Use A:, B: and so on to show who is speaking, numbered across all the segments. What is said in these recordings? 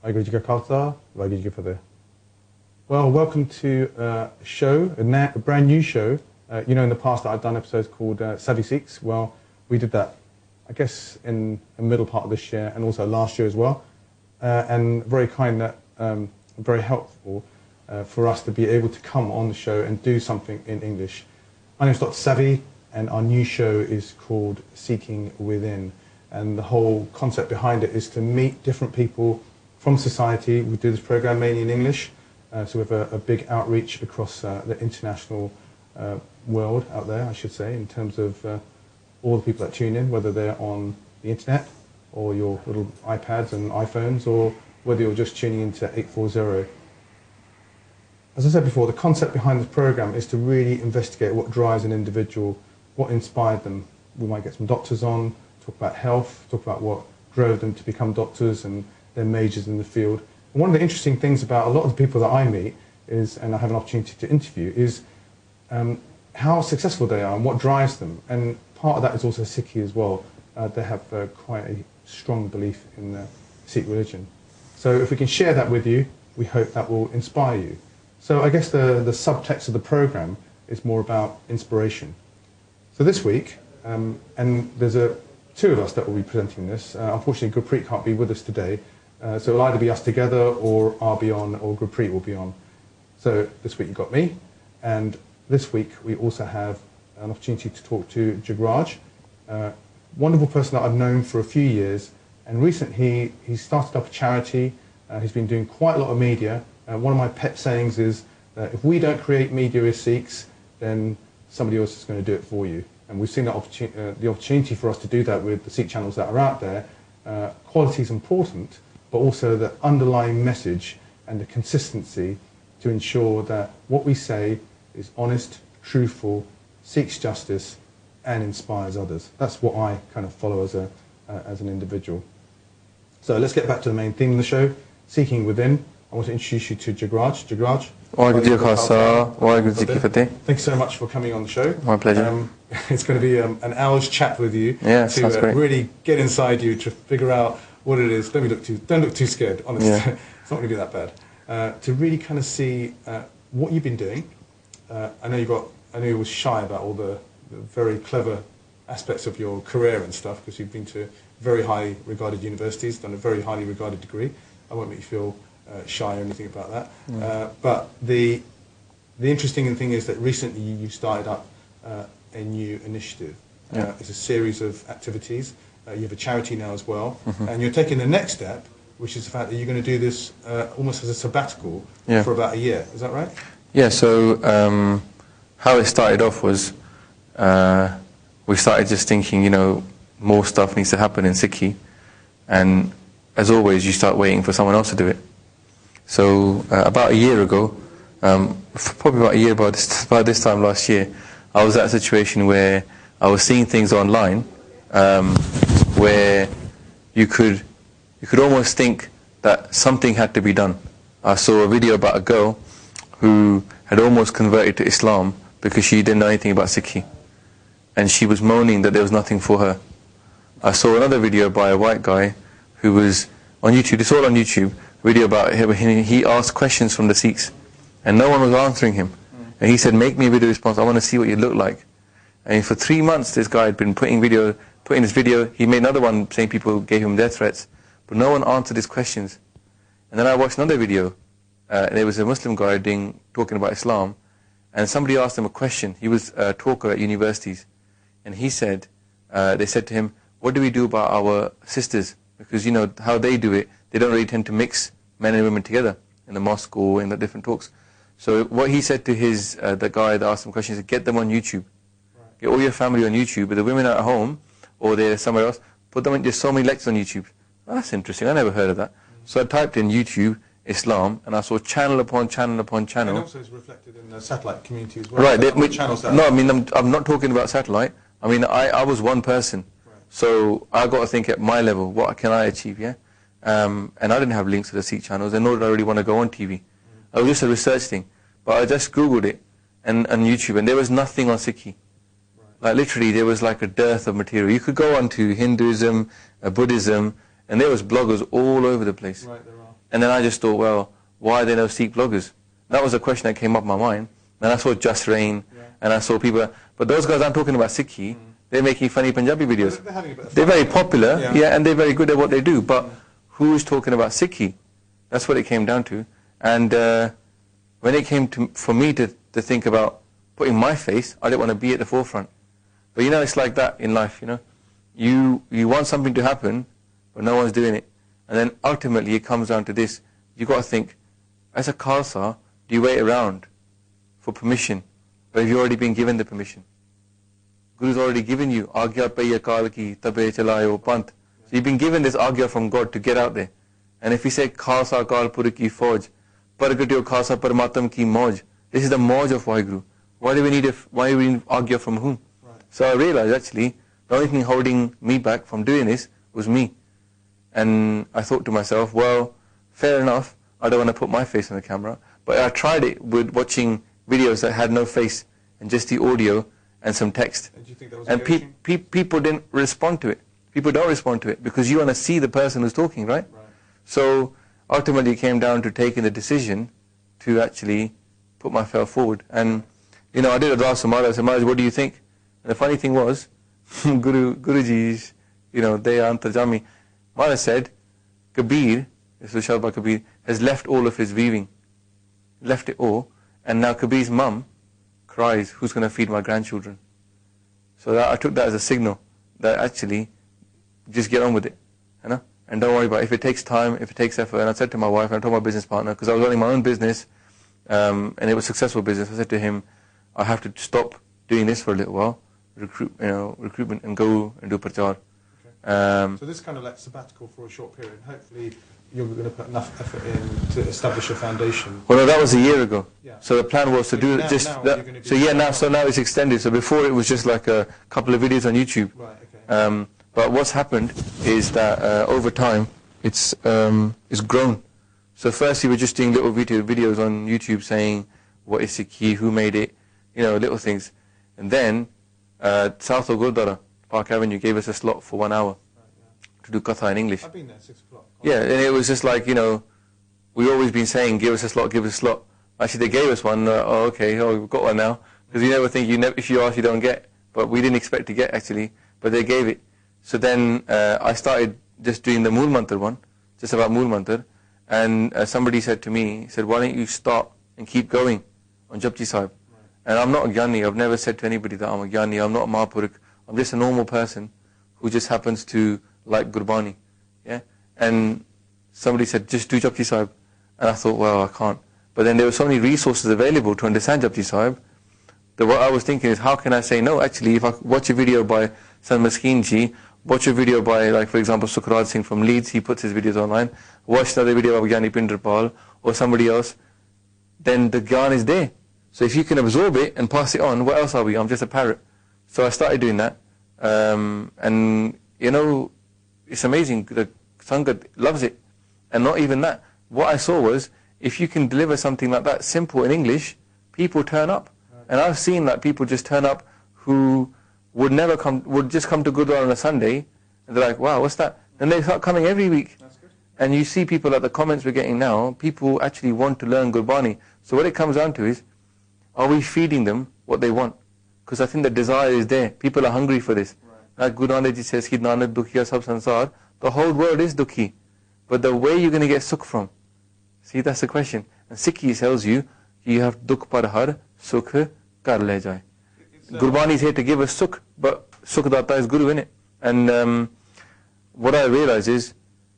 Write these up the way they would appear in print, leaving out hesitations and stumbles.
A: Waheguru Ji Ka Khalsa, Waheguru Ji Ki Fateh. Well, welcome to a show, a brand new show. In the past I've done episodes called Savi Sikhs. Well, we did that, I guess, in the middle part of this year and also last year as well. And very kind, very helpful for us to be able to come on the show and do something in English. My name is Dr. Savi, and our new show is called Seeking Within. And the whole concept behind it is to meet different people from society. We do this program mainly in English, so we have a big outreach across the international world out there, I should say, in terms of all the people that tune in, whether they're on the internet or your little iPads and iPhones, or whether you're just tuning into 840. As I said before, the concept behind this program is to really investigate what drives an individual, what inspired them. We might get some doctors on, talk about health, talk about what drove them to become doctors and their majors in the field. And one of the interesting things about a lot of the people that I meet is, and I have an opportunity to interview, is how successful they are and what drives them. And part of that is also Sikhi as well. They have quite a strong belief in the Sikh religion. So if we can share that with you, we hope that will inspire you. So I guess the subtext of the program is more about inspiration. So this week, and there's two of us that will be presenting this. Unfortunately, Gurpreet can't be with us today. So it'll either be us together, or I'll be on, or Gurpreet will be on. So this week you got me, and this week we also have an opportunity to talk to Jagraj, wonderful person that I've known for a few years, and recently he started up a charity. He's been doing quite a lot of media. One of my pet sayings is that if we don't create media as Sikhs, then somebody else is going to do it for you. And we've seen that the opportunity for us to do that with the Sikh channels that are out there. Quality is important, but also the underlying message and the consistency to ensure that what we say is honest, truthful, seeks justice, and inspires others. That's what I kind of follow as an individual. So let's get back to the main theme of the show, Seeking Within. I want to introduce you to Jagraj. Jagraj.
B: Waheguru Ji Ka Khalsa, Waheguru Ji Ki Fateh.
A: Thanks so much for coming on the show.
B: My pleasure.
A: It's going to be an hour's chat with you
B: to
A: really get inside you, to figure out what it is. Don't look too scared, honestly.
B: Yeah.
A: It's not going to be that bad. To really kind of see what you've been doing. I know you were shy about all the very clever aspects of your career and stuff, because you've been to very highly regarded universities, done a very highly regarded degree. I won't make you feel shy or anything about that. But the interesting thing is that recently you started up a new initiative. It's a series of activities. You have a charity now as well, and you're taking the next step, which is the fact that you're going to do this almost as a sabbatical for about a year. Is that right?
B: Yeah, so how it started off was we started just thinking, more stuff needs to happen in Sikhi, and as always, you start waiting for someone else to do it. So about a year ago, probably about a year about this time last year, I was at a situation where I was seeing things online where you could almost think that something had to be done. I saw a video about a girl who had almost converted to Islam because she didn't know anything about Sikhi, and she was moaning that there was nothing for her. I saw another video by a white guy who was on YouTube, it's all on YouTube, a video about him, he asked questions from the Sikhs, and no one was answering him. And he said, make me a video response, I want to see what you look like. And for 3 months this guy had been putting this video, he made another one saying people gave him death threats, but no one answered his questions. And then I watched another video, there was a Muslim guy talking about Islam, and somebody asked him a question. He was a talker at universities, and he said, they said to him, what do we do about our sisters? Because how they do it, they don't really tend to mix men and women together in the mosque or in the different talks. So what he said to the guy that asked him questions, get them on YouTube. Right. Get all your family on YouTube, but the women are at home or they're somewhere else, put them on, there's so many lectures on YouTube. Oh, that's interesting, I never heard of that. So I typed in YouTube, Islam, and I saw channel upon channel upon channel.
A: And also it's reflected in the satellite community as well.
B: Right,
A: channels
B: no, I mean, I'm not talking about satellite. I mean, I was one person. So I got to think at my level, what can I achieve, yeah? And I didn't have links to the Sikh channels, and nor did I really want to go on TV. I was just a research thing. But I just Googled it and YouTube, and there was nothing on Sikhi. Like literally, there was like a dearth of material. You could go on to Hinduism, Buddhism, and there was bloggers all over the place.
A: Right, there are.
B: And then I just thought, well, why are there no Sikh bloggers? That was a question that came up in my mind. And I saw Just Rain, and I saw people, but those guys aren't talking about Sikhi. They're making funny Punjabi videos. They're very popular, and they're very good at what they do. But who's talking about Sikhi? That's what it came down to. And when it came for me to think about putting my face, I didn't want to be at the forefront. But it's like that in life, You want something to happen, but no one's doing it. And then ultimately it comes down to this. You've got to think, as a Khalsa, do you wait around for permission? Or have you already been given the permission? Guru's already given you, Agya Paya Kal Ki Tabe Chalayo Pant. So you've been given this Agya from God to get out there. And if we say Khalsa Kal Pur Ki Fauj, Pargatyo Khalsa Parmatam Ki Mauj, this is the Mauj of Waheguru. Why do we need Agya from whom? Right. So I realized actually, the only thing holding me back from doing this was me. And I thought to myself, well, fair enough, I don't want to put my face on the camera. But I tried it with watching videos that had no face and just the audio and some text. And do you think that was people didn't respond to it. People don't respond to it because you want to see the person who's talking, right? So ultimately it came down to taking the decision to actually put myself forward. And, I did ask Maharaj, I said, Maharaj, what do you think? And the funny thing was, Guruji's, they are Antarjami. Maharaj said, Kabir, this is Shabba Kabir, has left all of his weaving. Left it all. And now Kabir's mum cries, who's going to feed my grandchildren? So I took that as a signal that actually, just get on with it. And don't worry about it. If it takes time, if it takes effort. And I said to my wife, and I told my business partner, because I was running my own business, and it was a successful business, I said to him, I have to stop doing this for a little while, recruitment, and go and do prachar.
A: Okay. So this kind of like sabbatical for a short period. Hopefully you're going to put enough effort in to establish a foundation.
B: Well, no, that was a year ago.
A: Yeah.
B: So the plan was to do just that. So now it's extended. So before it was just like a couple of videos on YouTube.
A: Right. Okay.
B: But what's happened is that over time it's grown. So first we were just doing little videos on YouTube saying what is Sikhi, who made it, little things. And then South of Gurdwara, Park Avenue, gave us a slot for 1 hour to do Katha in English.
A: I've been there 6 o'clock.
B: Yeah, and it was just like, we've always been saying, give us a slot, give us a slot. Actually, they gave us one. We've got one now. Because you never think, if you ask, you don't get. But we didn't expect to get, actually. But they gave it. So then I started just doing the Mool Mantar one, just about Mool Mantar. And somebody said to me, why don't you start and keep going on Japji Sahib? Right. And I'm not a Gyani. I've never said to anybody that I'm a Gyani. I'm not a Mahapurakh. I'm just a normal person who just happens to like Gurbani. Yeah? And somebody said, just do Japji Sahib. And I thought, well, I can't. But then there were so many resources available to understand Japji Sahib that what I was thinking is, how can I say no? Actually, if I watch a video by Sant Maskeen Ji, watch a video by, like, for example, Sukraj Singh from Leeds, he puts his videos online, watch another video by Gyani Pinderpal or somebody else, then the Gyan is there. So if you can absorb it and pass it on, what else are we? I'm just a parrot. So I started doing that. And, it's amazing. The Sangat loves it. And not even that. What I saw was, if you can deliver something like that, simple in English, people turn up. And I've seen that people just turn up who would just come to Gurdwara on a Sunday, and they're like, wow, what's that? And they start coming every week.
A: That's good.
B: And you see people like the comments we're getting now, people actually want to learn Gurbani. So what it comes down to is, are we feeding them what they want? Because I think the desire is there. People are hungry for this. Right. Like Guru Nanak Ji says, Ki Nanak Dukhiya Sab Sansar, the whole world is Dukhi. But the way you're going to get Sukh from, see, that's the question. And Sikhi tells you, you have Dukh par har, Sukh kar le jai. Gurbani is here to give us Sukh, but Sukh Data is Guru, innit? And what I realize is,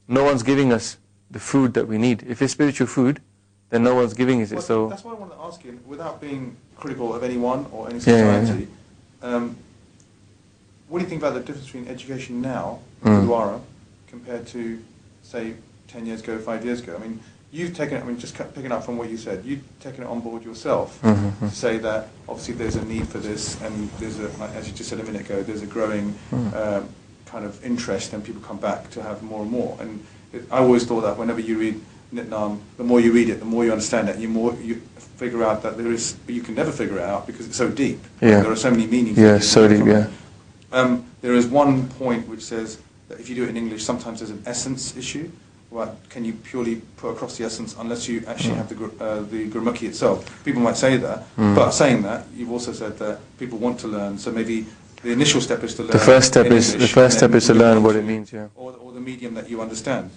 B: no one's giving us the food that we need. If it's spiritual food, then no one's giving us it. So
A: that's why I wanted to ask you, without being critical of anyone or any society, what do you think about the difference between education now, Gurdwara, compared to, say, 10 years ago, 5 years ago? I mean, you've taken it, just picking up from what you said, you've taken it on board yourself to say that obviously there's a need for this, and there's a, as you just said a minute ago, there's a growing kind of interest, and people come back to have more and more. And I always thought that whenever you read Nitnam, the more you read it, the more you understand it, you figure out that there is, but you can never figure it out because it's so deep.
B: Yeah.
A: There are so many meanings.
B: Yeah, so deep, yeah.
A: There is one point which says that if you do it in English, sometimes there's an essence issue. can you purely put across the essence unless you actually have the Gurmukhi itself? People might say that, but saying that, you've also said that people want to learn, so maybe the initial step is to learn.
B: The first step is to learn what it means, yeah.
A: Or the medium that you understand.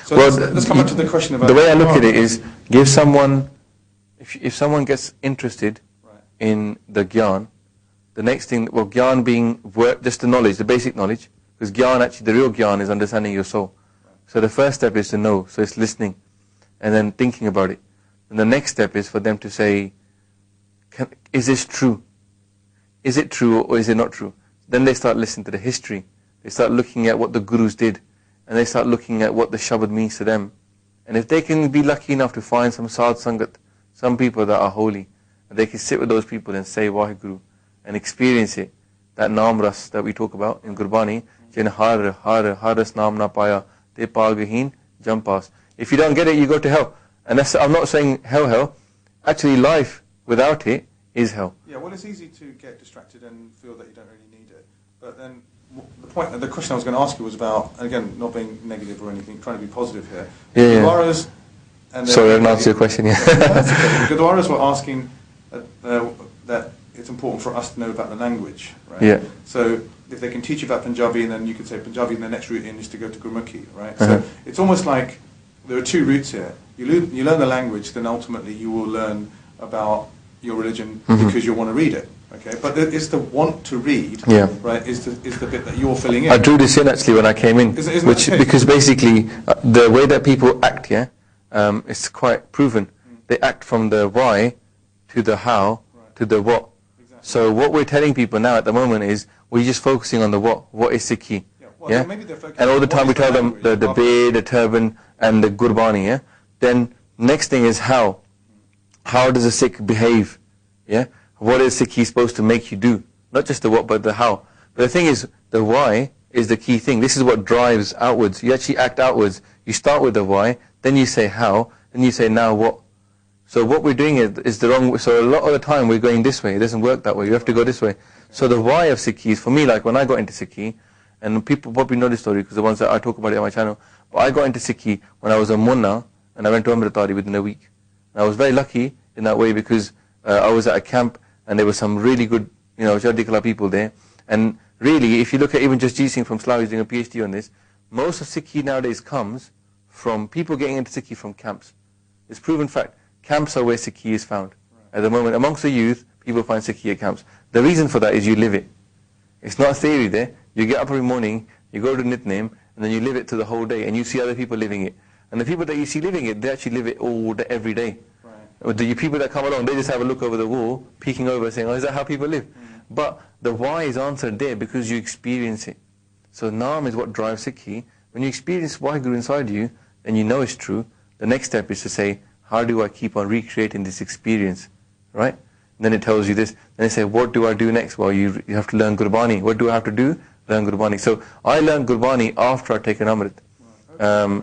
A: So let's come back to the question about...
B: The way I look at it is, give someone, if someone gets interested in the Gyan, the next thing, well, Gyan being just the knowledge, the basic knowledge, because Gyan, actually, the real Gyan is understanding your soul. So the first step is to know, so it's listening, and then thinking about it. And the next step is for them to say, is this true? Is it true or is it not true? Then they start listening to the history. They start looking at what the gurus did, and they start looking at what the Shabad means to them. And if they can be lucky enough to find some Sadh Sangat, some people that are holy, and they can sit with those people and say Vaheguru, and experience it, that Naam Ras that we talk about in Gurbani, Jin har haras naam na paya, te pagahin jam pass. If you don't get it, you go to hell. And I'm not saying hell. Actually, life without it is hell.
A: Yeah, well, it's easy to get distracted and feel that you don't really need it. But then the question I was going to ask you was about, and again, not being negative or anything, trying to be positive here.
B: Yeah.
A: Gurdwaras,
B: sorry, I didn't answer your question. Yeah.
A: That's okay. Gurdwaras were asking that it's important for us to know about the language, right?
B: Yeah.
A: So if they can teach you about Punjabi, and then you could say Punjabi, and the next route in is to go to Gurmukhi, right? So it's almost like there are two routes here. You learn the language, then ultimately you will learn about your religion because you want to read it. Okay, but it's the want to read, right? Is the bit that you're filling in.
B: I drew this in actually when I came in, because basically the way that people act, it's quite proven. They act from the why to the how to the what. Exactly. So what we're telling people now at the moment is we're just focusing on the what. What is Sikhi?
A: Well, maybe they're focusing
B: and all the time we tell them the beard, the turban, and the Gurbani. Yeah. Then next thing is how. How does a Sikh behave? Yeah. What is Sikhi supposed to make you do? Not just the what, but the how. But the thing is, the why is the key thing. This is what drives outwards. You actually act outwards. You start with the why, then you say how, then you say now what. So what we're doing is the wrong way. So a lot of the time we're going this way. It doesn't work that way. You have to go this way. So the why of Sikhi is, for me, like when I got into Sikhi, and people probably know this story because the ones that I talk about it on my channel, but I got into Sikhi when I was a Munna, and I went to Amritari within a week. And I was very lucky in that way because I was at a camp, and there were some really good, Chardikala people there. And really, if you look at even just G Singh from Slough, he's doing a PhD on this, most of Sikhi nowadays comes from people getting into Sikhi from camps. It's proven fact. Camps are where Sikhi is found. At the moment, amongst the youth, people find Sikhi at camps. The reason for that is you live it. It's not a theory there. You get up every morning, you go to Nitnem, and then you live it to the whole day, and you see other people living it. And the people that you see living it, they actually live it all day, every day. The people that come along, they just have a look over the wall, peeking over, saying, is that how people live? But the why is answered there because you experience it. So Naam is what drives Sikhi. When you experience Vaheguru inside you, and you know it's true, the next step is to say, how do I keep on recreating this experience? Right? And then it tells you this. Then they say, what do I do next? Well, you have to learn Gurbani. What do I have to do? Learn Gurbani. So I learned Gurbani after I'd taken Amrit.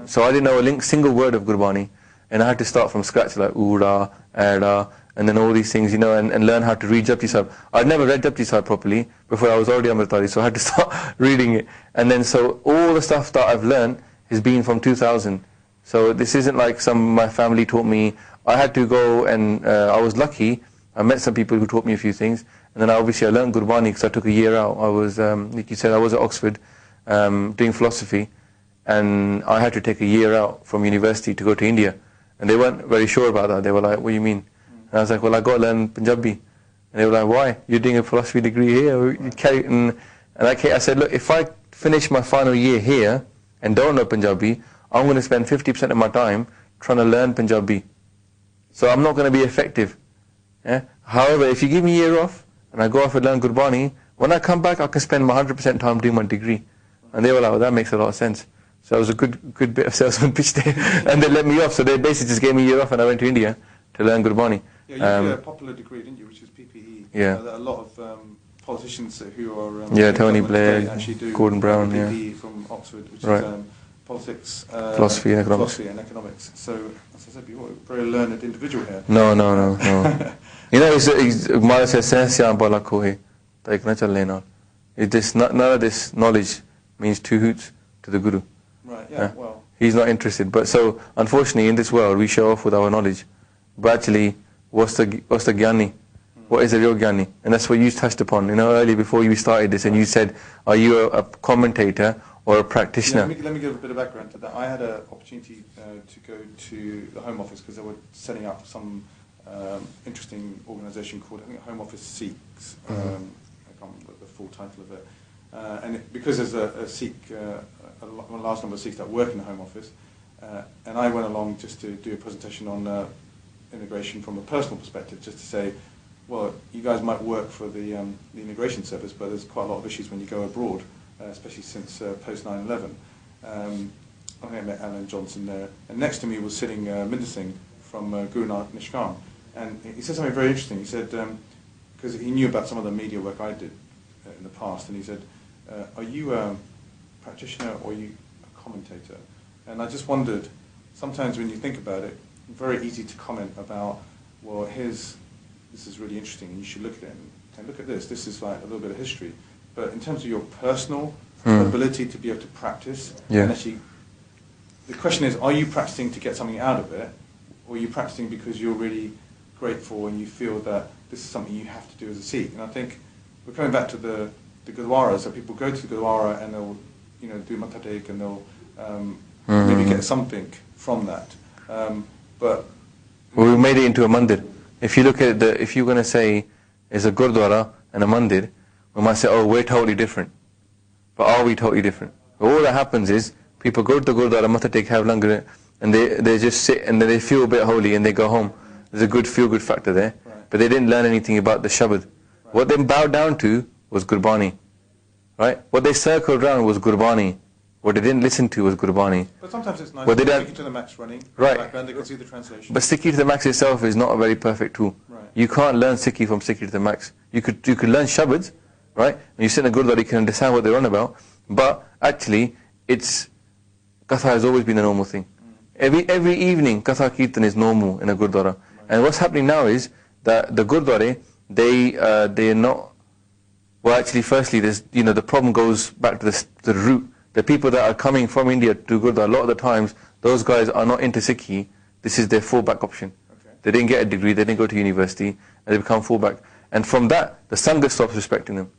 B: So I didn't know a single word of Gurbani. And I had to start from scratch, like Ura, Ada, and then all these things, and learn how to read Japji Sahib. I'd never read Japji Sahib properly before I was already Amritari, so I had to start reading it. And then so all the stuff that I've learned has been from 2000. So this isn't like my family taught me. I had to go, and I was lucky. I met some people who taught me a few things. And then obviously I learned Gurbani because I took a year out. I was, like you said, I was at Oxford doing philosophy. And I had to take a year out from university to go to India. And they weren't very sure about that. They were like, what do you mean? And I was like, well, I got to learn Punjabi. And they were like, why? You're doing a philosophy degree here? And I said, look, if I finish my final year here and don't know Punjabi, I'm going to spend 50% of my time trying to learn Punjabi. So I'm not going to be effective. Yeah? However, if you give me a year off and I go off and learn Gurbani, when I come back, I can spend my 100% time doing my degree. And they were like, well, that makes a lot of sense. So it was a good bit of salesman pitch there. And they let me off. So they basically just gave me a year off and I went to India to learn Gurbani.
A: Yeah, you did a popular degree, didn't you, which is PPE.
B: Yeah.
A: A lot of politicians who are...
B: Tony Blair, Gordon Brown,
A: PPE from Oxford, which is politics...
B: philosophy and economics.
A: Philosophy and economics. So, as I said, you're a very learned individual here.
B: No. Mara says, none of this knowledge means two hoots to the Guru.
A: Right, yeah, well...
B: He's not interested. But so, unfortunately, in this world, we show off with our knowledge. But actually, what's the Gyani? What is a real Gyani? And that's what you touched upon, earlier before you started this, and you said, are you a commentator or a practitioner?
A: Let me give a bit of background to that. I had an opportunity to go to the Home Office because they were setting up some interesting organisation called, I think, Home Office Sikhs. I can't remember the full title of it. Because there's a Sikh, a large number of Sikhs that work in the Home Office, and I went along just to do a presentation on immigration from a personal perspective, just to say, well, you guys might work for the immigration service, but there's quite a lot of issues when you go abroad, especially since post 9/11. I think I met Alan Johnson there, and next to me was sitting Minder Singh from Guru Nanak Nishkan, and he said something very interesting. He said, because he knew about some of the media work I did in the past, and he said, are you a practitioner or are you a commentator? And I just wondered, sometimes when you think about it, very easy to comment about, well, this is really interesting and you should look at it and look at this is like a little bit of history. But in terms of your personal ability to be able to practice, and actually, the question is, are you practicing to get something out of it, or are you practicing because you're really grateful and you feel that this is something you have to do as a Sikh? And I think we're coming back to the Gurdwara, so people go to the Gurdwara and they'll, do Matha Tek and they'll maybe get something from that. But
B: we made it into a mandir. If you look at if you're going to say there's a Gurdwara and a mandir, we might say, oh, we're totally different. But are we totally different? But all that happens is people go to the Gurdwara, Matha Tek, have langar, and they just sit and then they feel a bit holy and they go home. There's a good feel-good factor there. Right. But they didn't learn anything about the Shabad. Right. What they bowed down to was Gurbani. Right? What they circled around was Gurbani. What they didn't listen to was Gurbani.
A: But sometimes it's nice to stick to the max running.
B: Right.
A: Background, they can see the translation.
B: But Sikhi to the max itself is not a very perfect tool.
A: Right.
B: You can't learn Sikhi from Sikhi to the max. You could learn Shabads, right? When you sit in a Gurdwara, you can understand what they're on about. But actually, Katha has always been a normal thing. Every evening, Katha Kirtan is normal in a Gurdwara. Right. And what's happening now is that the Gurdwara, they're not. Well, actually, firstly, there's the problem goes back to the root. The people that are coming from India to Gurdwara, a lot of the times, those guys are not into Sikhi. This is their fallback option. Okay. They didn't get a degree, they didn't go to university, and they become fallback. And from that, the Sangha stops respecting them.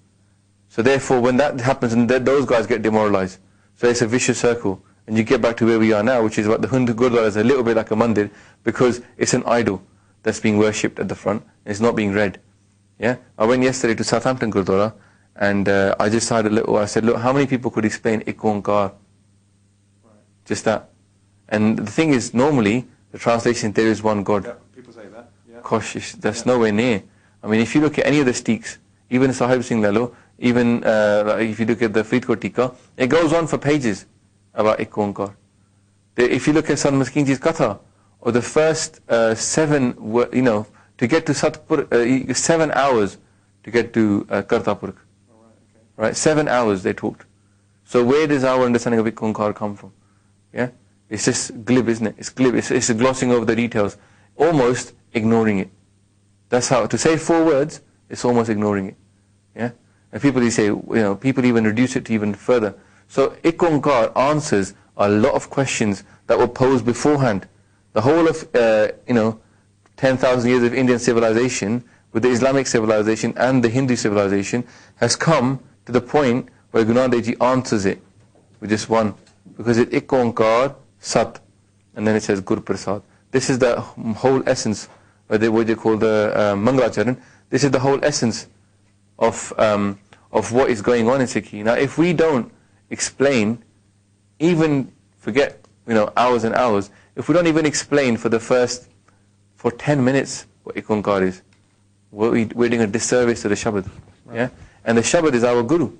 B: So therefore, when that happens, and those guys get demoralized. So it's a vicious circle. And you get back to where we are now, which is what the Hindu Gurdwara is a little bit like a mandir, because it's an idol that's being worshipped at the front, and it's not being read. Yeah, I went yesterday to Southampton Gurdwara, and I just had I said, look, how many people could explain Ik Onkar? Right. Just that. And the thing is, normally, the translation, there is one God.
A: Yeah, people say that. Yeah.
B: Gosh, that's nowhere near. I mean, if you look at any of the Sikhs, even Sahib Singh Lalo, even if you look at the Faridkot Tika, it goes on for pages about Ik Onkar. If you look at Sant Maskinji's Katha, or the first 7, to get to Satpur, 7 hours to get to Kartarpur. Right, 7 hours they talked. So where does our understanding of Ik Onkar come from? Yeah, it's just glib, isn't it? It's glib. It's glossing over the details, almost ignoring it. That's how to say 4 words. It's almost ignoring it. Yeah, and people say, people even reduce it to even further. So Ik Onkar answers a lot of questions that were posed beforehand. The whole of 10,000 years of Indian civilization, with the Islamic civilization and the Hindu civilization, has come to the point where Guru Nanak Dev Ji answers it with just one, because it's Ik Onkar Sat, and then it says Gur Prasad. This is the whole essence, what they call the Mangalacharan. This is the whole essence of what is going on in Sikhi. Now, if we don't explain, even forget hours and hours, if we don't even explain for 10 minutes what Ik Onkar is, we're doing a disservice to the Shabad. Right. Yeah. And the Shabad is our Guru.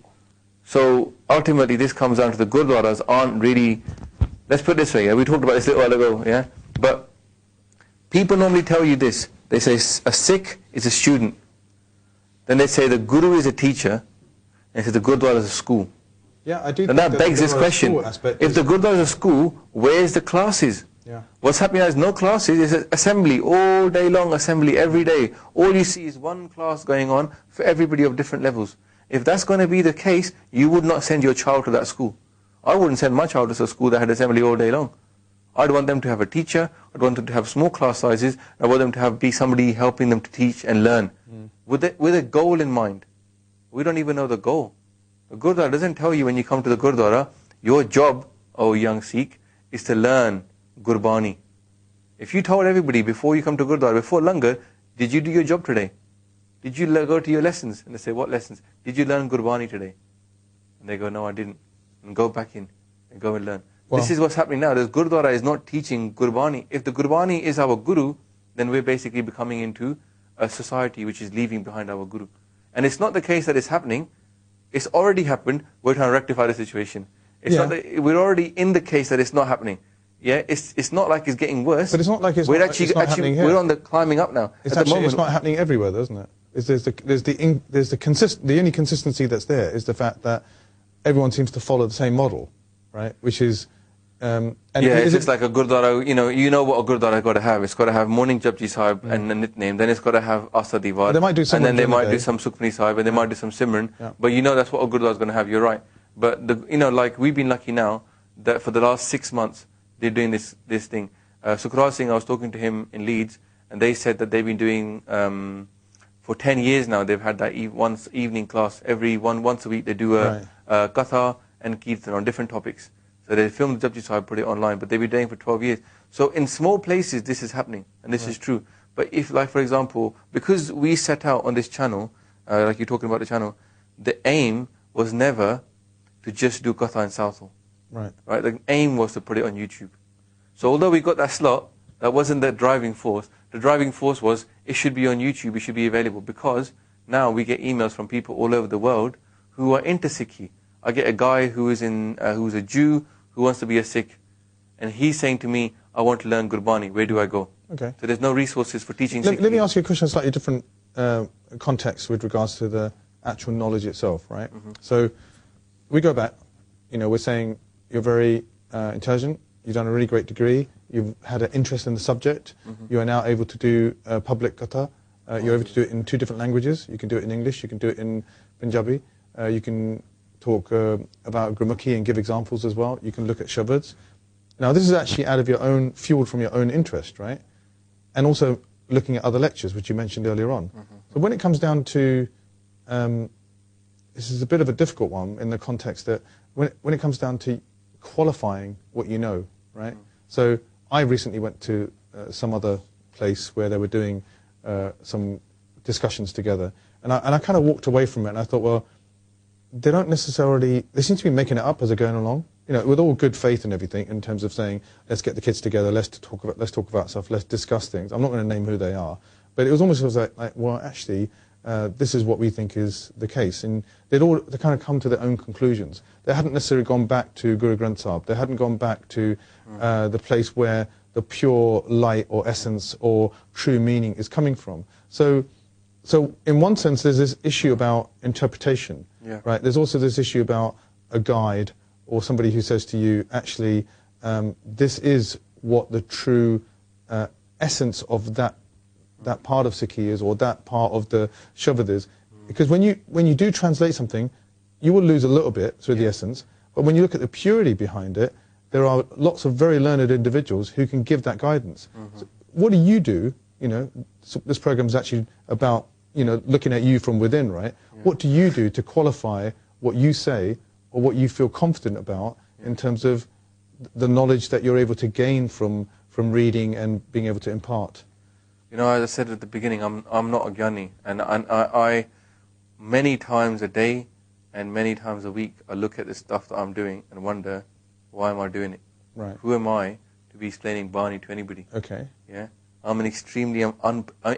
B: So ultimately this comes down to the Gurdwaras aren't really, let's put it this way, yeah? We talked about this a little while ago, yeah? But people normally tell you this. They say a Sikh is a student. Then they say the Guru is a teacher, and they say the Gurdwara is a school.
A: Yeah, I do.
B: And that begs this question. If the Gurdwara is a school, where's the classes?
A: Yeah.
B: What's happening now is no classes, it's an assembly, all day long assembly, every day. All you see is one class going on for everybody of different levels. If that's going to be the case, you would not send your child to that school. I wouldn't send my child to a school that had assembly all day long. I'd want them to have a teacher, I'd want them to have small class sizes, I want them to be somebody helping them to teach and learn. With a goal in mind. We don't even know the goal. The Gurdwara doesn't tell you when you come to the Gurdwara, your job, O young Sikh, is to learn Gurbani. If you told everybody before you come to Gurdwara, before Langar, did you do your job today? Did you go to your lessons? And they say, what lessons? Did you learn Gurbani today? And they go, no, I didn't. And go back in and go and learn. Well, this is what's happening now. The Gurdwara is not teaching Gurbani. If the Gurbani is our Guru, then we're basically becoming into a society which is leaving behind our Guru. And it's not the case that it's happening. It's already happened. We're trying to rectify the situation. It's not that we're already in the case that it's not happening. Yeah, it's not like it's getting worse.
A: But it's not like it's
B: we're
A: not,
B: actually,
A: it's not happening here.
B: We're on the climbing up now.
A: It's not happening everywhere, though, isn't it? There's the only consistency that's there is the fact that everyone seems to follow the same model, right? Which is
B: it's just like a Gurdwara. You know what a Gurdwara got to have. It's got to have morning Japji Sahib and a nitname. Then it's got to have Asa Diwar.
A: They might do
B: and then they might do some Sukhmani Sahib, and they might do some Simran.
A: Yeah.
B: But that's what a Gurdwara is going to have. You're right. But like we've been lucky now that for the last 6 months they're doing this thing. Sukhral Singh, I was talking to him in Leeds, and they said that they've been doing for 10 years now. They've had that once evening class once a week. They do a Katha and Kirtan on different topics. So they filmed the Japji Sahib, put it online, but they've been doing it for 12 years. So in small places this is happening, and this is true. But if, like for example, because we set out on this channel, like you're talking about the channel, the aim was never to just do Katha in Southall.
A: Right.
B: The aim was to put it on YouTube. So although we got that slot, that wasn't the driving force. The driving force was it should be on YouTube, it should be available, because now we get emails from people all over the world who are into Sikhi. I get a guy who's a Jew who wants to be a Sikh, and he's saying to me, I want to learn Gurbani, where do I go?
A: Okay.
B: So there's no resources for teaching Sikh.
A: Let me ask you a question in a slightly different context with regards to the actual knowledge itself, right? So we go back, we're saying you're very intelligent, you've done a really great degree, you've had an interest in the subject, you are now able to do public Katha, you're able to do it in 2 different languages, you can do it in English, you can do it in Punjabi, you can talk about Gurmukhi and give examples as well, you can look at Shabads. Now this is actually out of your own, fueled from your own interest, right? And also looking at other lectures, which you mentioned earlier on. So when it comes down to, this is a bit of a difficult one in the context that when it comes down to qualifying what you know, right? So I recently went to some other place where they were doing some discussions together, and I kind of walked away from it, and I thought, well, they seem to be making it up as they're going along, with all good faith and everything, in terms of saying, let's get the kids together, let's talk about stuff, let's discuss things. I'm not going to name who they are, but it was almost like well, actually, this is what we think is the case, and they kind of come to their own conclusions. They hadn't necessarily gone back to Guru Granth Sahib. They hadn't gone back to the place where the pure light or essence or true meaning is coming from. So in one sense, there's this issue about interpretation, right? There's also this issue about a guide or somebody who says to you, actually, this is what the true essence of that part of Sikhi is, or that part of the Shabad is. Because when you do translate something, you will lose a little bit through the essence, but when you look at the purity behind it, there are lots of very learned individuals who can give that guidance. So what do you do? So this program is actually about looking at you from within, right? What do you do to qualify what you say or what you feel confident about in terms of the knowledge that you're able to gain from reading and being able to impart?
B: As I said at the beginning, I'm not a Gyani, and I many times a day and many times a week I look at the stuff that I'm doing and wonder, why am I doing it?
A: Right.
B: Who am I to be explaining Bani to anybody?
A: Okay.
B: Yeah. I'm an extremely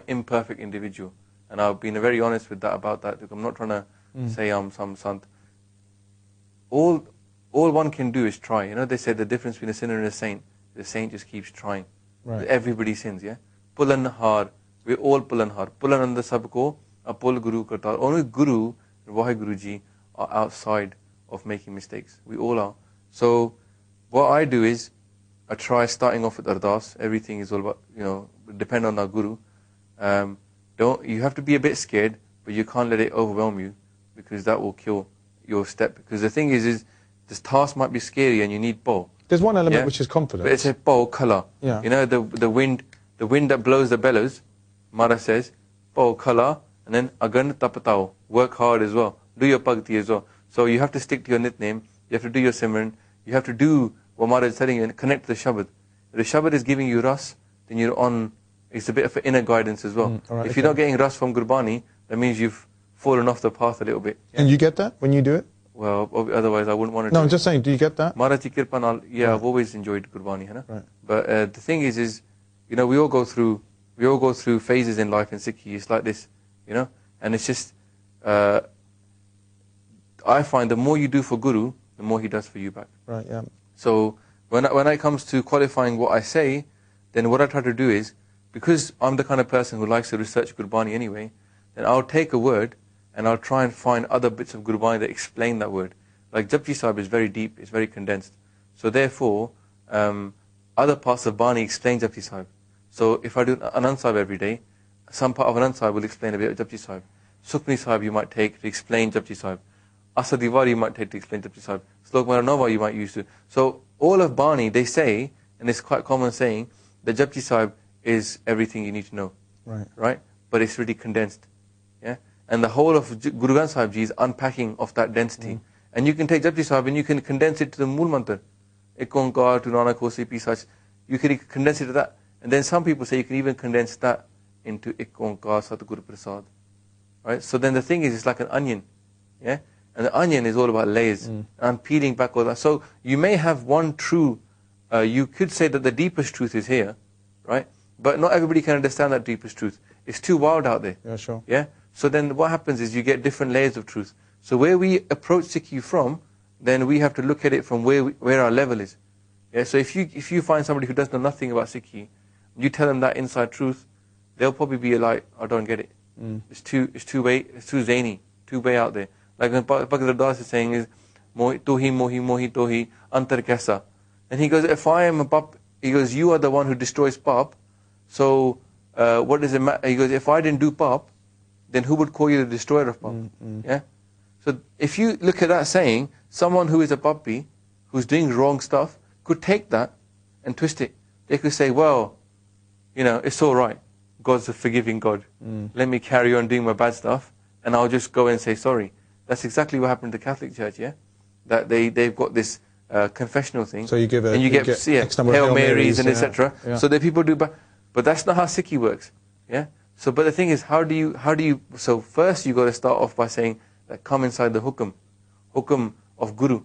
B: imperfect individual, and I've been very honest about that. I'm not trying to say I'm some sant. All one can do is try. They said the difference between a sinner and a saint. The saint just keeps trying.
A: Right.
B: Everybody sins, yeah. Pulan har, we all pulan har. Pulan anda sabko, a pul guru kartar. Only Guru and Vaheguruji are outside of making mistakes. We all are. So what I do is I try starting off with Ardas. Everything is all about, depend on our Guru. You have to be a bit scared, but you can't let it overwhelm you, because that will kill your step. Because the thing is This task might be scary and you need bow.
A: There's one element which is confidence.
B: But it's a bow color.
A: Yeah.
B: You know, the wind that blows the bellows, Mara says, bow color, and then agan tapatao, work hard as well. Do your bhakti as well. So you have to stick to your nitname, you have to do your simran, you have to do what Mara is telling you and connect to the Shabad. If the Shabad is giving you ras, then you're on, it's a bit of an inner guidance as well. If you're not getting ras from Gurbani, that means you've fallen off the path a little bit.
A: And you get that when you do it?
B: Well, otherwise I wouldn't want to
A: No,
B: do
A: I'm
B: it.
A: just saying, do you get that?
B: Marati Kirpanal, yeah, I've always enjoyed Gurbani, you know?
A: Right.
B: But the thing is, you know, we all go through phases in life in Sikhi. It's like this, you know? And it's just, I find the more you do for Guru, the more he does for you back.
A: Right, yeah.
B: So when it comes to qualifying what I say, then what I try to do is, because I'm the kind of person who likes to research Gurbani anyway, then I'll take a word and I'll try and find other bits of Gurbani that explain that word. Like Japji Sahib is very deep, it's very condensed. So therefore, other parts of Bani explain Japji Sahib. So if I do Anand Sahib every day, some part of Anand Sahib will explain a bit of Japji Sahib. Sukhmani Sahib you might take to explain Japji Sahib. Asa Diwali you might take to explain Japji Sahib. Slok Maranova you might use to. So all of Bani, they say, and it's quite common saying, that Japji Sahib is everything you need to know. Right? But it's really condensed. Yeah? And the whole of Guru Granth Sahib Ji is unpacking of that density. And you can take Japji Sahib and you can condense it to the Mool Mantra. Ek Onkar, to Nanak Hosi, Pi Sach. You can condense it to that. And then some people say you can even condense that into Ek Onkar Satguru Prasad. Right? So then the thing is, it's like an onion. Yeah? And the onion is all about layers. And I'm peeling back all that. So you may have one true, you could say that the deepest truth is here. Right? But not everybody can understand that deepest truth. It's too wild out there.
A: Yeah, sure.
B: Yeah? So then what happens is you get different layers of truth. So where we approach Sikhi from, then we have to look at it from where our level is. Yeah? So if you find somebody who does know nothing about Sikhi, you tell them that inside truth, they'll probably be like, I don't get it. It's too zany, too way out there. Like when Bhagavad Das is saying is, Tohi mohi mohi tohi antar kaisa. And he goes, if I am a pap, he goes, you are the one who destroys pap. So what does it matter? He goes, if I didn't do pap, then who would call you the destroyer of pap? Yeah. So if you look at that saying, someone who is a papi, who's doing wrong stuff, could take that and twist it. They could say, well, you know, it's all right. God's a forgiving God. Let me carry on doing my bad stuff, and I'll just go and say sorry. That's exactly what happened to the Catholic Church, yeah? That they've got this confessional thing.
A: So you give
B: and you get
A: X number
B: Hail
A: of
B: Marys and etc.
A: Yeah.
B: So that people do, but that's not how Sikhi works, yeah? So, but the thing is, how do you, so first you got to start off by saying that come inside the hukum of Guru.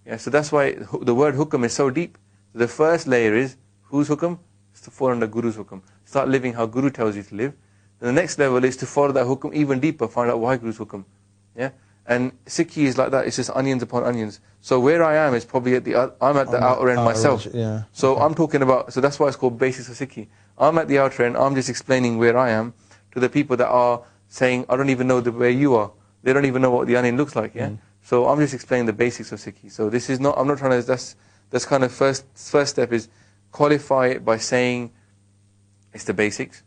B: Yeah, so that's why the word hukum is so deep. The first layer is, whose hukum? It's to fall under Guru's hukum. Start living how Guru tells you to live. And the next level is to follow that hukum even deeper, find out why Guru's hukum. Yeah? And Sikhi is like that, it's just onions upon onions. So where I am is probably I'm at the outer end myself.
A: Yeah.
B: So I'm talking about, so that's why it's called Basics of Sikhi. I'm at the outer end, I'm just explaining where I am to the people that are saying, I don't even know where you are. They don't even know what the onion looks like, yeah? So I'm just explaining the basics of Sikhi. So this is not, I'm not trying to, that's kind of first step is qualify it by saying it's the basics.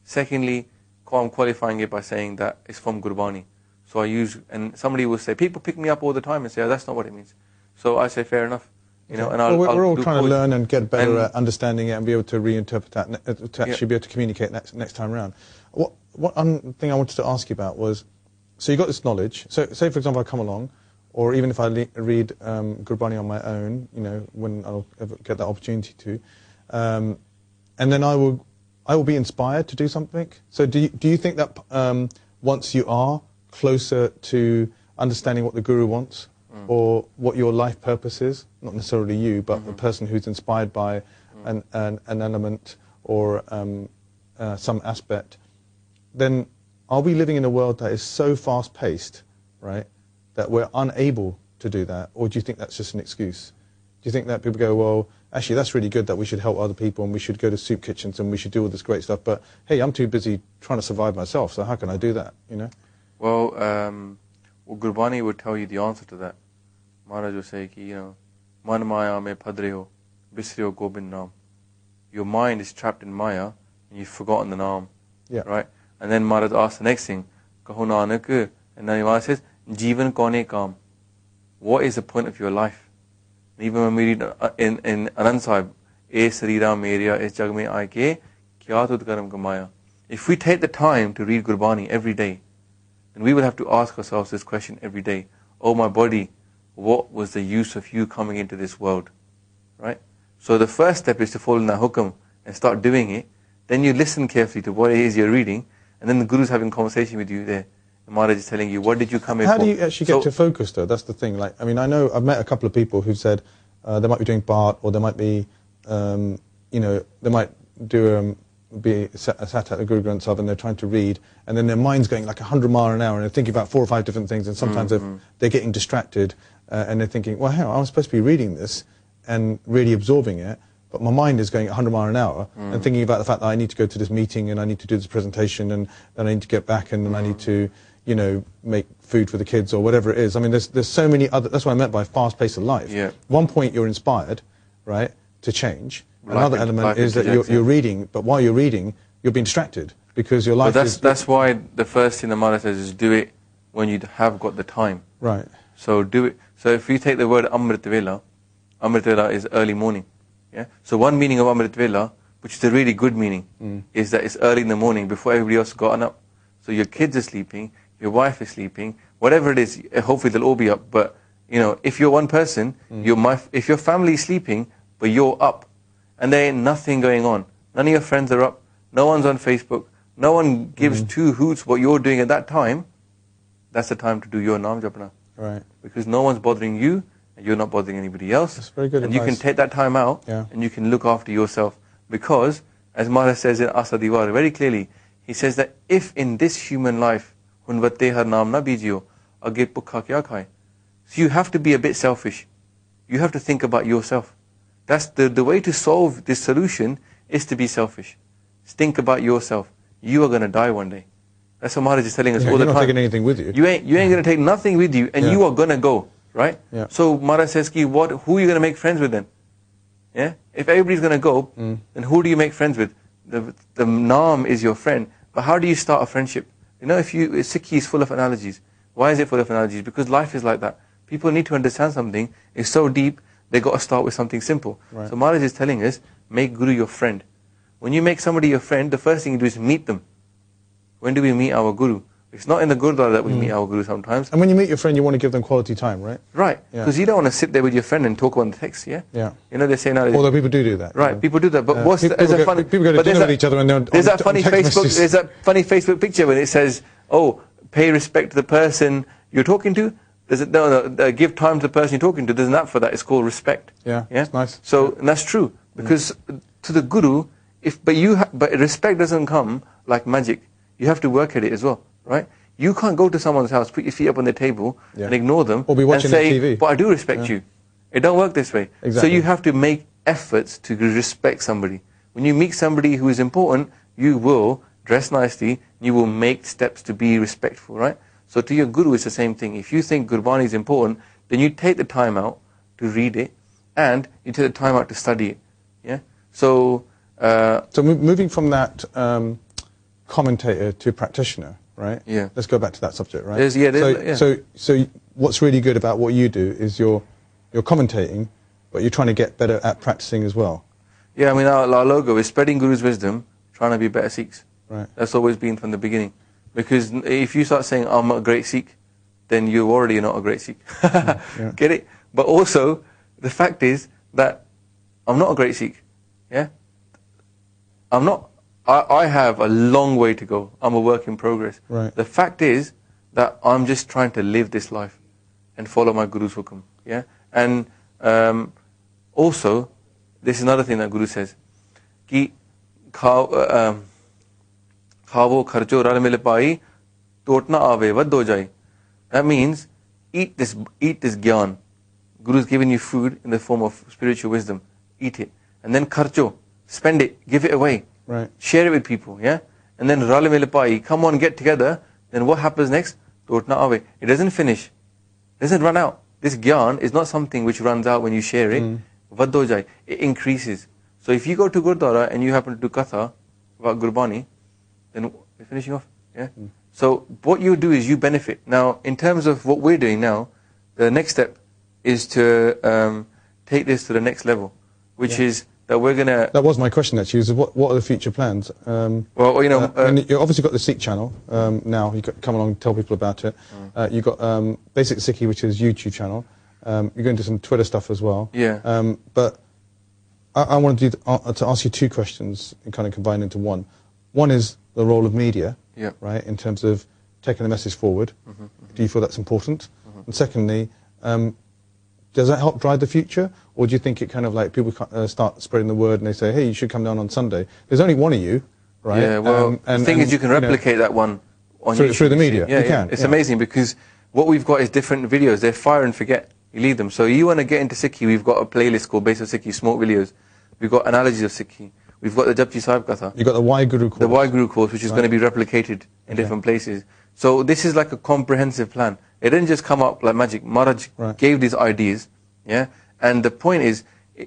B: Secondly, I'm qualifying it by saying that it's from Gurbani. So I use, and somebody will say, people pick me up all the time and say, oh, that's not what it means. So I say, fair enough. You know, and
A: we're all trying to learn and get better at understanding it and be able to reinterpret that, to actually be able to communicate next time around. One thing I wanted to ask you about was, so you got this knowledge. So say, for example, I come along, or even if I read Gurbani on my own, you know, when I'll ever get that opportunity to, and then I will be inspired to do something. So do you think that once you are closer to understanding what the Guru wants, or what your life purpose is, not necessarily you, but the person who's inspired by an element or some aspect, then are we living in a world that is so fast-paced, right, that we're unable to do that? Or do you think that's just an excuse? Do you think that people go, well, actually, that's really good that we should help other people and we should go to soup kitchens and we should do all this great stuff, but, hey, I'm too busy trying to survive myself, so how can I do that, you know?
B: Well, Gurbani would tell you the answer to that. Maharaj will say, you know, Man Maya me padreho, bisreo gobind naam. Your mind is trapped in Maya and you've forgotten the naam.
A: Yeah.
B: Right? And then Maharaj asks the next thing, Kaho Nanak, and then Maharaj says, Jeevan kone kaam. What is the point of your life? And even when we read in Anand Sahib, "E Sarira Meria is Jag mein aaye ke kya tud karam kamaya." If we take the time to read Gurbani every day, then we will have to ask ourselves this question every day. Oh my body, what was the use of you coming into this world? Right? So the first step is to follow that hukam and start doing it. Then you listen carefully to what it is you're reading, and then the Guru's having a conversation with you there. And Maharaj is telling you, what did you come here for?
A: How do you actually get to focus though? That's the thing. Like, I mean, I know I've met a couple of people who've said they might be doing Bart, or they might be, they might do be sat at the Guru Granth Sahib and they're trying to read, and then their mind's going like 100 miles an hour and they're thinking about 4 or 5 different things, and sometimes they're getting distracted and they're thinking, well, hang on, I'm supposed to be reading this and really absorbing it, but my mind is going 100 miles an hour and thinking about the fact that I need to go to this meeting and I need to do this presentation and then I need to get back and then I need to, make food for the kids or whatever it is. I mean, there's so many other, that's what I meant by fast pace of life.
B: Yeah.
A: One point you're inspired, right, to change. Another element is that you're reading, but while you're reading, you're being distracted because your life is...
B: That's why the first thing the Maharaj says is do it when you have got the time.
A: Right.
B: So do it. So if you take the word Amrit Vela is early morning. Yeah. So one meaning of Amrit Vela, which is a really good meaning, is that it's early in the morning before everybody else has gotten up. So your kids are sleeping, your wife is sleeping, whatever it is, hopefully they'll all be up. But, if you're one person, if your family is sleeping, but you're up, and there ain't nothing going on, none of your friends are up, no one's on Facebook, no one gives 2 hoots what you're doing at that time, that's the time to do your Naam Japna.
A: Right.
B: Because no one's bothering you, and you're not bothering anybody else.
A: That's very good
B: and
A: advice.
B: You can take that time out, and you can look after yourself. Because, as Maharaj says in Asa Diwar very clearly, he says that if in this human life, hunvatte har naam na bijiyo, age pukha kya khaye. So you have to be a bit selfish. You have to think about yourself. That's the way to solve this solution is to be selfish. Think about yourself. You are going to die one day. That's what Maharaj is telling us all the time.
A: You're not taking anything with you.
B: You ain't going to take nothing with you, and you are going to go, right?
A: Yeah.
B: So Maharaj says, who are you going to make friends with then? Yeah. If everybody's going to go, then who do you make friends with? The Naam is your friend. But how do you start a friendship? Sikhi is full of analogies. Why is it full of analogies? Because life is like that. People need to understand something. It's so deep. They got to start with something simple. Right. So Maharaj is telling us, make Guru your friend. When you make somebody your friend, the first thing you do is meet them. When do we meet our Guru? It's not in the Gurdwara that we meet our Guru sometimes.
A: And when you meet your friend, you want to give them quality time, right?
B: Right. Because you don't want to sit there with your friend and talk on the text, yeah?
A: Yeah.
B: They say now...
A: Although people do that.
B: Right, people do that. But
A: people go to dinner with each other and they're
B: there's that funny Facebook picture when it says, pay respect to the person you're talking to. Give time to the person you're talking to. There's an app for that. It's called respect.
A: Yeah, it's nice.
B: So, and that's true. Because to the Guru, but respect doesn't come like magic. You have to work at it as well, right? You can't go to someone's house, put your feet up on the table and ignore them
A: or be watching
B: and say,
A: TV.
B: but I do respect you. It don't work this way.
A: Exactly.
B: So you have to make efforts to respect somebody. When you meet somebody who is important, you will dress nicely, you will make steps to be respectful, right? So to your Guru, it's the same thing. If you think Gurbani is important, then you take the time out to read it, and you take the time out to study it. Yeah. So
A: moving from that commentator to practitioner, right?
B: Yeah.
A: Let's go back to that subject, right? So what's really good about what you do is you're commentating, but you're trying to get better at practicing as well.
B: Yeah. I mean, our logo is spreading Guru's wisdom, trying to be better Sikhs.
A: Right.
B: That's always been from the beginning. Because if you start saying, I'm a great Sikh, then you're already not a great Sikh. Get it? But also, the fact is that I'm not a great Sikh. Yeah? I'm not. I have a long way to go. I'm a work in progress.
A: Right.
B: The fact is that I'm just trying to live this life and follow my Guru's hukum. Yeah? And also, this is another thing that Guru says. Ki Khavo kharcho ral mil pai, totna aave vad do jai. That means, eat this gyan. Guru is giving you food in the form of spiritual wisdom. Eat it. And then kharcho, spend it, give it away.
A: Right.
B: Share it with people, yeah? And then ral mil pai, come on, get together. Then what happens next? Totna aave. It doesn't finish. It doesn't run out. This gyan is not something which runs out when you share it. Vad do jai. It increases. So if you go to Gurdwara and you happen to do katha about Gurbani, then we're finishing off. Yeah. So what you do is you benefit. Now, in terms of what we're doing now, the next step is to take this to the next level, which is that we're going to...
A: That was my question, actually, is what are the future plans?
B: Well, you know...
A: and you've obviously got the Sikh channel now. You come along and tell people about it. You've got Basic Sikhi, which is YouTube channel. You're going to do some Twitter stuff as well.
B: Yeah.
A: But I wanted to ask you two questions and kind of combine into one. One is the role of media, right, in terms of taking the message forward. Do you feel that's important? And secondly, does that help drive the future? Or do you think it kind of like people start spreading the word and they say, hey, you should come down on Sunday? There's only one of you, right?
B: Yeah, well, the thing is you can replicate that one on YouTube.
A: Through the media,
B: Yeah,
A: you can.
B: It's amazing because what we've got is different videos. They're fire and forget. You leave them. So you want to get into Sikhi, we've got a playlist called Basic Sikhi, smoke videos. We've got analogies of Sikhi. We've got the Japji Sahib Katha.
A: You've got the Y Guru course.
B: The Y Guru course, which is going to be replicated in different places. So this is like a comprehensive plan. It didn't just come up like magic. Maharaj gave these ideas, and the point is,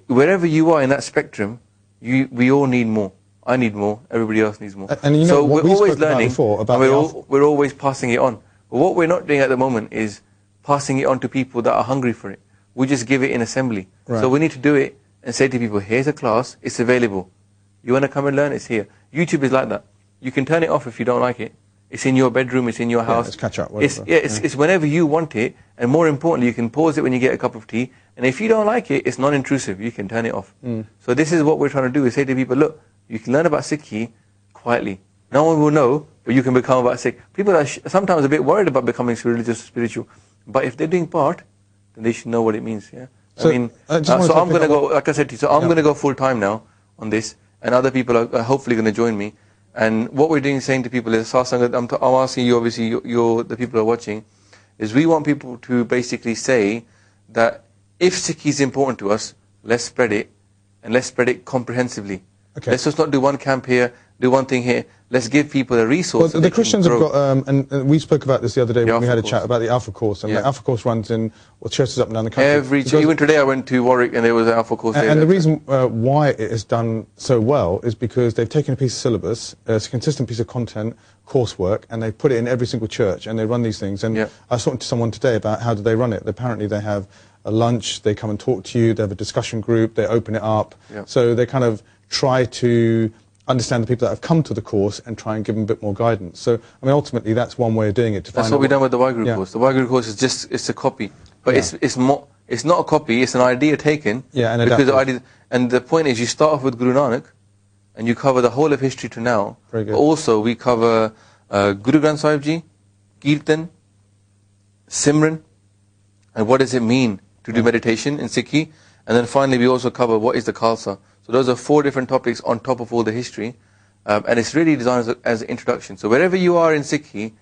B: wherever you are in that spectrum, we all need more. I need more. Everybody else needs more.
A: And you know,
B: so
A: what
B: we're
A: we
B: always
A: spoke
B: learning,
A: about
B: and we're always passing it on. But what we're not doing at the moment is passing it on to people that are hungry for it. We just give it in assembly. So we need to do it and say to people, here's a class, it's available. You want to come and learn, it's here. YouTube is like that. You can turn it off if you don't like it. It's in your bedroom, it's in your house.
A: It's catch up.
B: It's whenever you want it, and more importantly, you can pause it when you get a cup of tea, and if you don't like it, it's non-intrusive, you can turn it off. So this is what we're trying to do, is say to people, look, you can learn about Sikhi quietly. No one will know, but you can become about Sikh. People are sometimes a bit worried about becoming religious or spiritual, but if they're doing part, then they should know what it means, So I'm going to go, like I said to you, I'm going to go full time now on this, and other people are hopefully going to join me. And what we're doing, saying to people is, I'm asking you, obviously, you're the people who are watching, is we want people to basically say that if Sikhi is important to us, let's spread it, and let's spread it comprehensively. Let's just not do one camp here, do one thing here. Let's give people a resource.
A: Well, the Christians have got, and we spoke about this the other day when we had a chat about the Alpha Course, and the Alpha Course runs in churches up and down the country.
B: Even today I went to Warwick and there was an Alpha Course there.
A: And the reason why it has done so well is because they've taken a piece of syllabus, it's a consistent piece of content, coursework, and they put it in every single church, and they run these things. And I was talking to someone today about how do they run it. Apparently they have a lunch, they come and talk to you, they have a discussion group, they open it up. So they kind of try to understand the people that have come to the course and try and give them a bit more guidance. So, I mean, ultimately, that's one way of doing it.
B: That's what we've done with the Y Guru course. The Y Guru course is it's a copy. But it's not a copy, it's an idea taken.
A: And
B: because and the point is, you start off with Guru Nanak, and you cover the whole of history to now.
A: Very good.
B: But also, we cover Guru Granth Sahib Ji, Kirtan, Simran, and what does it mean to do meditation in Sikhi. And then finally, we also cover what is the Khalsa. So those are 4 different topics on top of all the history, and it's really designed as an introduction. So wherever you are in Sikhi,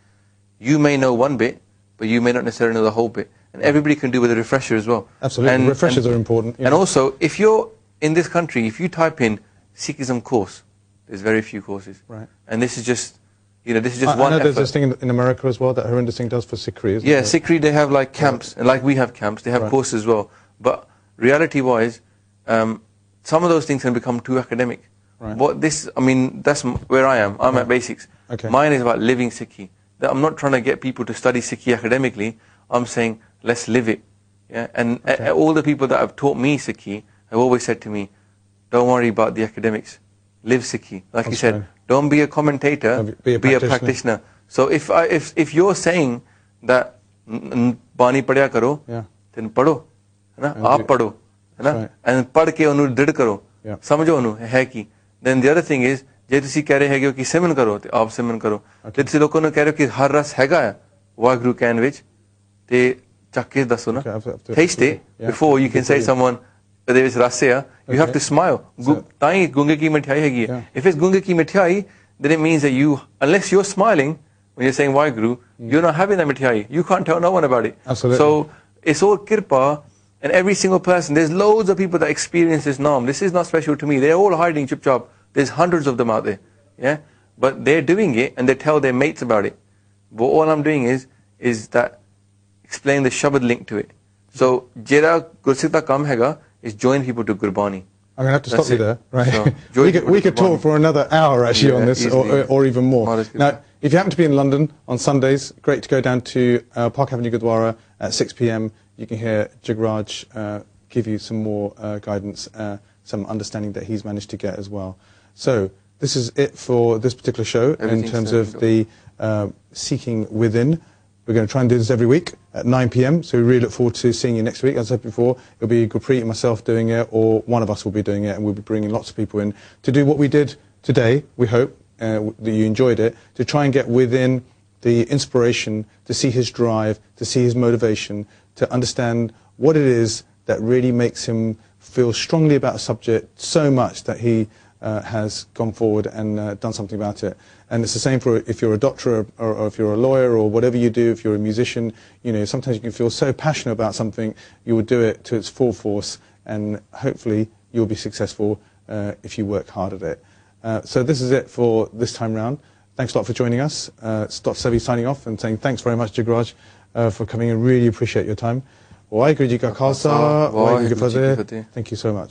B: you may know one bit, but you may not necessarily know the whole bit. And everybody can do with a refresher as well.
A: Absolutely, and refreshers are important.
B: And also, if you're in this country, if you type in Sikhism course, there's very few courses. And this is just, this is just one
A: I know
B: effort.
A: there's this thing in America as well that horrendous thing does for Sikri, isn't it?
B: Sikri, they have like camps, and like we have camps, they have courses as well. But reality-wise, some of those things can become too academic. That's where I am. I'm at basics. Mine is about living Sikhi. I'm not trying to get people to study Sikhi academically. I'm saying, let's live it. And all the people that have taught me Sikhi have always said to me, don't worry about the academics. Live Sikhi. Like you said, don't be a commentator, be a practitioner. So if you're saying that Bani padya karo, then padho. Aap padho. And पढ़ के उन्हें दृढ़ करो, समझो उन्हें है कि. Then the other thing is, जे तुसी कह रहे हैं कि सिमरन करो, तो आप सिमरन करो. जे तुसी लोगों ने कह रहे हो कि हर रस हैगा है, वागरू कैन विच, ते चक्के दसो ना. Taste it before you can say someone there is रस है. You have to smile. ताई गुंगे की मिठाई हैगी है. If it's गुंगे की मिठाई, then it means that unless you're smiling when you're saying वागरू, you're not having that मिठाई. You can't tell no one about it. So it's all kirpa. And every single person, there's loads of people that experience this norm. This is not special to me. They're all hiding chip chop. There's hundreds of them out there. But they're doing it and they tell their mates about it. But all I'm doing is that explain the Shabad link to it. So, Jera Gursikta Kam Hega is join people to Gurbani.
A: I'm going to have to stop you there. Right? So, we could talk for another hour actually on this, or even more. Now, if you happen to be in London on Sundays, great to go down to Park Avenue Gurdwara at 6 p.m. You can hear Jigraj give you some more guidance, some understanding that he's managed to get as well. So this is it for this particular show in terms of the Seeking Within. We're going to try and do this every week at 9 p.m, so we really look forward to seeing you next week. As I said before, it'll be Gurpreet and myself doing it, or one of us will be doing it, and we'll be bringing lots of people in to do what we did today. We hope that you enjoyed it, to try and get within the inspiration, to see his drive, to see his motivation, to understand what it is that really makes him feel strongly about a subject so much that he has gone forward and done something about it. And it's the same for if you're a doctor or if you're a lawyer or whatever you do, if you're a musician, you know, sometimes you can feel so passionate about something, you will do it to its full force, and hopefully you'll be successful if you work hard at it. So this is it for this time round. Thanks a lot for joining us. It's Dr. Savi signing off and saying thanks very much, Jagraj, for coming and really appreciate your time. Waheguru Ji Ka Khalsa, Waheguru Ji Ki Fateh. Thank you so much.